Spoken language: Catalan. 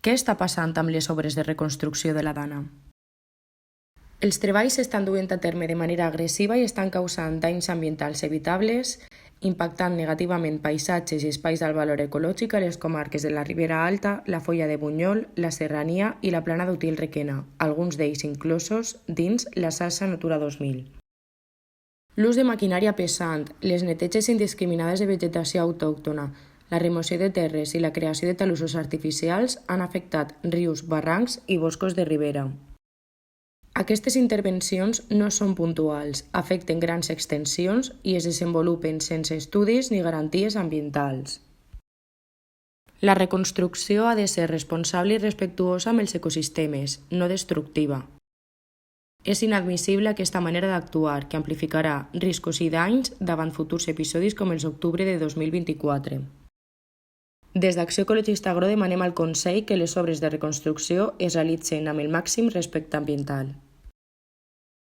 Què està passant amb les obres de reconstrucció de la Dana? Els treballs s'estan duent a terme de manera agressiva i estan causant danys ambientals evitables, impactant negativament paisatges i espais d'alt valor ecològic a les comarques de la Ribera Alta, la Foia de Bunyol, la Serrania i la Plana d'Util-Requena, alguns d'ells inclosos dins la xarxa Natura 2000. L'ús de maquinària pesant, les neteges indiscriminades de vegetació autòctona, la remoció de terres i la creació de talussos artificials han afectat rius, barrancs i boscos de ribera. Aquestes intervencions no són puntuals, afecten grans extensions i es desenvolupen sense estudis ni garanties ambientals. La reconstrucció ha de ser responsable i respectuosa amb els ecosistemes, no destructiva. És inadmissible aquesta manera d'actuar, que amplificarà riscos i danys davant futurs episodis com els d'octubre de 2024. Des d'Acció Ecologista Agro demanem al Consell que les obres de reconstrucció es realitzen amb el màxim respecte ambiental.